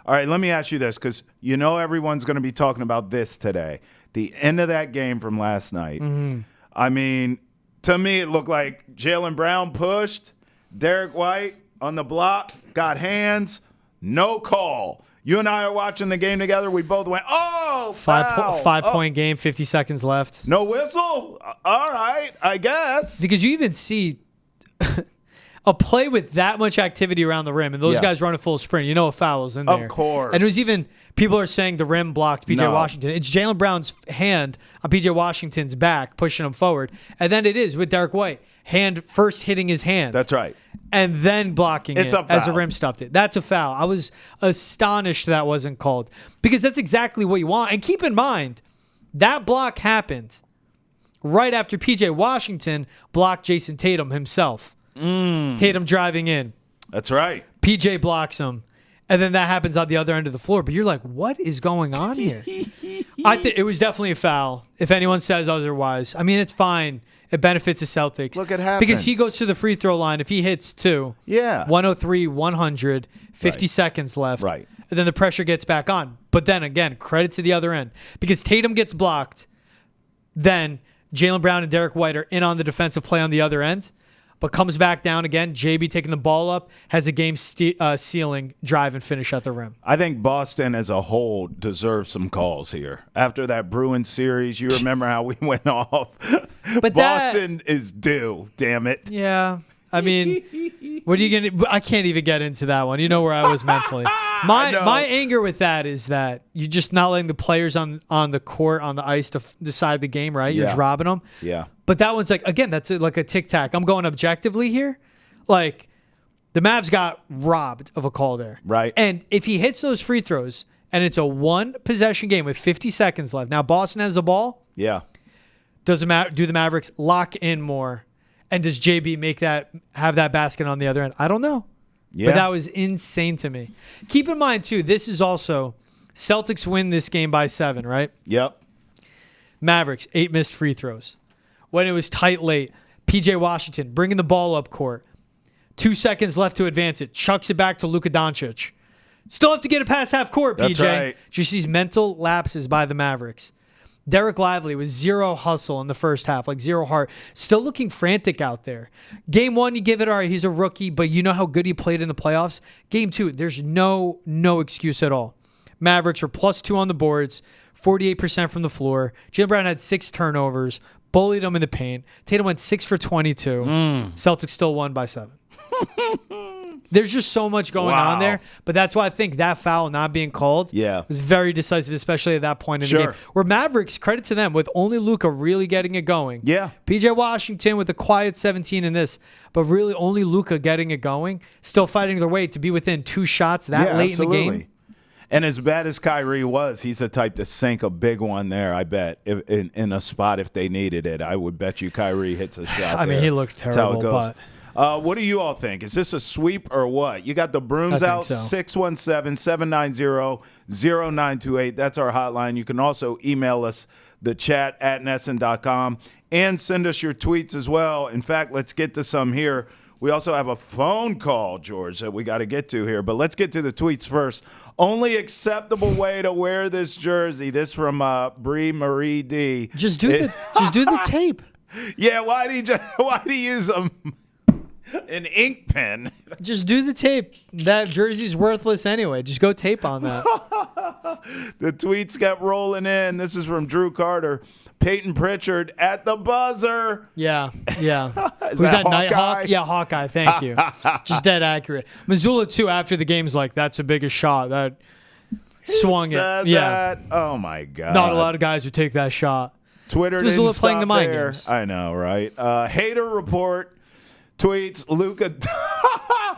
All right, let me ask you this, because you know everyone's going to be talking about this today. The end of that game from last night. Mm-hmm. I mean, to me, it looked like Jaylen Brown pushed, Derek White on the block, got hands, no call. You and I are watching the game together. We both went, oh, foul. Five-point game, 50 seconds left. No whistle? All right, I guess. Because you even see a play with that much activity around the rim, and those guys run a full sprint. You know a foul is in there. Of course. And it was even, people are saying the rim blocked P.J. No. Washington. It's Jaylen Brown's hand on P.J. Washington's back, pushing him forward. And then it is with Derek White. Hand first hitting his hand. That's right. And then blocking It's it a foul. as the rim stuffed it. That's a foul. I was astonished that wasn't called. Because that's exactly what you want. And keep in mind, that block happened right after P.J. Washington blocked Jason Tatum himself. Tatum driving in. That's right. PJ blocks him. And then that happens on the other end of the floor. But you're like, what is going on here? I think it was definitely a foul. If anyone says otherwise. I mean, it's fine. It benefits the Celtics. Look, it happens. Because he goes to the free throw line. If he hits two, 103, 100, 50 seconds left. Right. And then the pressure gets back on. But then again, credit to the other end. Because Tatum gets blocked. Then Jaylen Brown and Derek White are in on the defensive play on the other end. But comes back down again. JB taking the ball up, has a game-sealing drive and finish at the rim. I think Boston as a whole deserves some calls here. After that Bruins series, you remember how we went off. But Boston is due, damn it. Yeah. I mean, what are you going to – I can't even get into that one. You know where I was mentally. My anger with that is that you're just not letting the players on the court, on the ice to decide the game, right? You're just robbing them. Yeah. But that one's like, again, that's like a tic-tac. I'm going objectively here. Like, the Mavs got robbed of a call there. Right. And if he hits those free throws and it's a one-possession game with 50 seconds left, now Boston has the ball. Yeah. Do the Mavericks lock in more? And does JB have that basket on the other end? I don't know. Yeah. But that was insane to me. Keep in mind, too, this is also Celtics win this game by 7, right? Yep. Mavericks, 8 missed free throws. When it was tight late, P.J. Washington bringing the ball up court. 2 seconds left to advance it. Chucks it back to Luka Doncic. Still have to get it past half court, That's P.J. right. Just these mental lapses by the Mavericks. Derek Lively was 0 hustle in the first half, like 0 heart. Still looking frantic out there. Game 1, you give it, all right, he's a rookie, but you know how good he played in the playoffs. Game 2, there's no excuse at all. Mavericks were +2 on the boards, 48% from the floor. Jaylen Brown had 6 turnovers, bullied him in the paint. Tatum went 6 for 22. Celtics still won by 7. There's just so much going on there, but that's why I think that foul not being called was very decisive, especially at that point in the game. Where Mavericks, credit to them, with only Luka really getting it going. Yeah. P.J. Washington with a quiet 17 in this, but really only Luka getting it going, still fighting their way to be within 2 shots that late in the game. And as bad as Kyrie was, he's the type to sink a big one there, I bet, in a spot if they needed it. I would bet you Kyrie hits a shot I mean, he looked terrible, but... what do you all think? Is this a sweep or what? You got the brooms out, 617-790-0928. That's our hotline. You can also email us, the chat at nesson.com, and send us your tweets as well. In fact, let's get to some here. We also have a phone call, George, that we got to get to here. But let's get to the tweets first. Only acceptable way to wear this jersey. This from Bree Marie D. Just do the tape. Yeah, why do you use an ink pen? Just do the tape. That jersey's worthless anyway. Just go tape on that. The tweets kept rolling in. This is from Drew Carter. Peyton Pritchard at the buzzer. Yeah. Is Who's that that, Nighthawk? Hawkeye? Yeah, Hawkeye. Thank you. Just dead accurate. Missoula, too, after the game's like, that's the biggest shot. That swung it. Yeah. That? Oh, my God. Not a lot of guys would take that shot. Twitter didn't Missoula stop playing the mind there. games. I know, right? Hater report tweets Luka.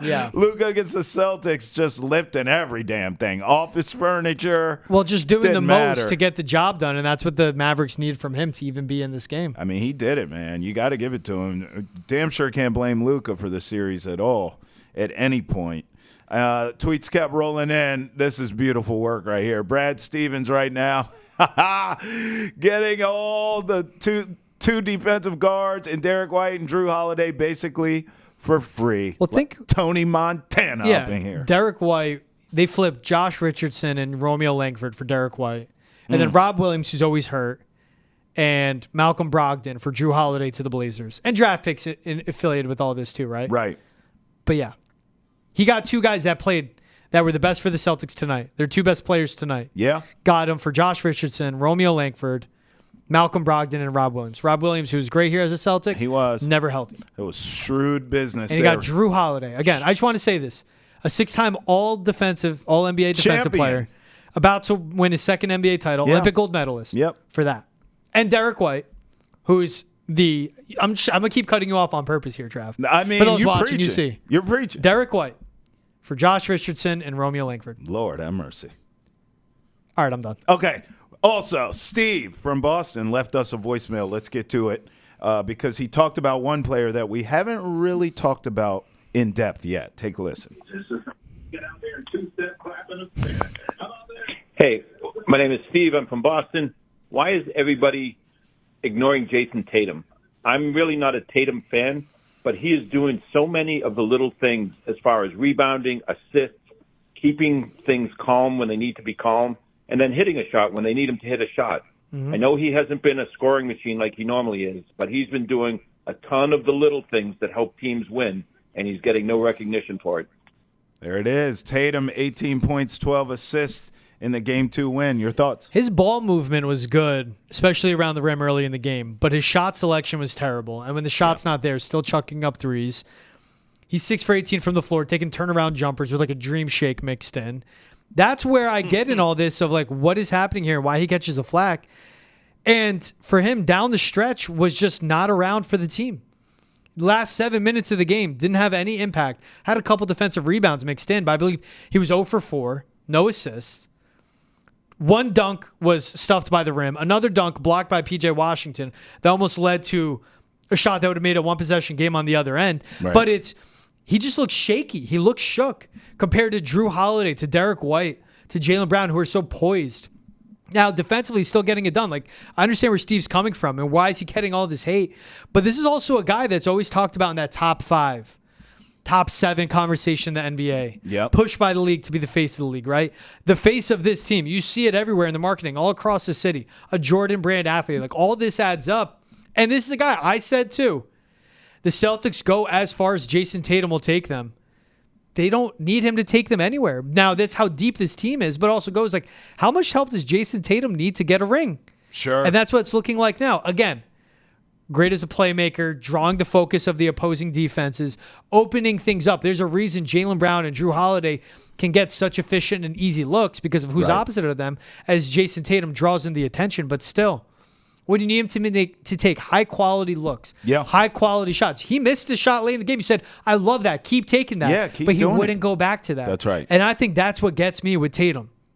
Yeah. Luka against the Celtics, just lifting every damn thing. Office furniture. Well, just doing Didn't the matter. most to get the job done, and that's what the Mavericks need from him to even be in this game. I mean, he did it, man. You got to give it to him. Damn sure can't blame Luka for the series at all, at any point. Tweets kept rolling in. This is beautiful work right here. Brad Stevens right now getting all the two defensive guards and Derek White and Drew Holiday basically for free. Well, think Tony Montana up in here. Derek White, they flipped Josh Richardson and Romeo Langford for Derek White. And then Rob Williams, who's always hurt, and Malcolm Brogdon for Drew Holiday to the Blazers. And draft picks affiliated with all this too, right? Right. But yeah, he got two guys that were the best for the Celtics tonight. Their two best players tonight. Yeah. Got them for Josh Richardson, Romeo Langford, Malcolm Brogdon, and Rob Williams. Rob Williams, who was great here as a Celtic. He was. Never healthy. It was shrewd business. And he got Drew Holiday. Again, I just want to say this. A 6-time all-NBA defensive player. About to win his second NBA title. Yeah. Olympic gold medalist. Yep. For that. And Derek White, who's I'm going to keep cutting you off on purpose here, Trav. I mean, for those you're watching, preaching. you see. You're preaching. Derek White for Josh Richardson and Romeo Langford. Lord have mercy. All right, I'm done. Okay. Also, Steve from Boston left us a voicemail. Let's get to it because he talked about one player that we haven't really talked about in depth yet. Take a listen. Hey, my name is Steve. I'm from Boston. Why is everybody ignoring Jason Tatum? I'm really not a Tatum fan, but he is doing so many of the little things as far as rebounding, assists, keeping things calm when they need to be calm, and then hitting a shot when they need him to hit a shot. I know he hasn't been a scoring machine like he normally is, but he's been doing a ton of the little things that help teams win, and he's getting no recognition for it. There it is. Tatum, 18 points, 12 assists in the Game 2 win. Your thoughts? His ball movement was good, especially around the rim early in the game, but his shot selection was terrible. And when the shot's not there, still chucking up threes. He's 6 for 18 from the floor, taking turnaround jumpers with like a dream shake mixed in. That's where I get in all this of like what is happening here, why he catches a flack. And for him, down the stretch was just not around for the team. Last 7 minutes of the game, didn't have any impact. Had a couple defensive rebounds mixed in, but I believe he was 0 for 4, no assists. One dunk was stuffed by the rim. Another dunk blocked by P.J. Washington that almost led to a shot that would have made a one-possession game on the other end. Right. But he just looks shaky. He looks shook compared to Drew Holiday, to Derek White, to Jaylen Brown, who are so poised. Now, defensively, he's still getting it done. Like, I understand where Steve's coming from and why is he getting all this hate. But this is also a guy that's always talked about in that top 5, top 7 conversation in the NBA. Yep. Pushed by the league to be the face of the league, right? The face of this team. You see it everywhere in the marketing, all across the city. A Jordan Brand athlete. Like, all this adds up. And this is a guy, I said too, the Celtics go as far as Jason Tatum will take them. They don't need him to take them anywhere. Now, that's how deep this team is, but also goes like, how much help does Jason Tatum need to get a ring? Sure. And that's what it's looking like now. Again, great as a playmaker, drawing the focus of the opposing defenses, opening things up. There's a reason Jaylen Brown and Drew Holiday can get such efficient and easy looks because of who's opposite of them as Jason Tatum draws in the attention. But still, when you need him to take high-quality looks, high-quality shots. He missed a shot late in the game. You said, I love that. Keep taking that. Yeah, keep But he doing wouldn't it. go back to that. That's right. And I think that's what gets me with Tatum.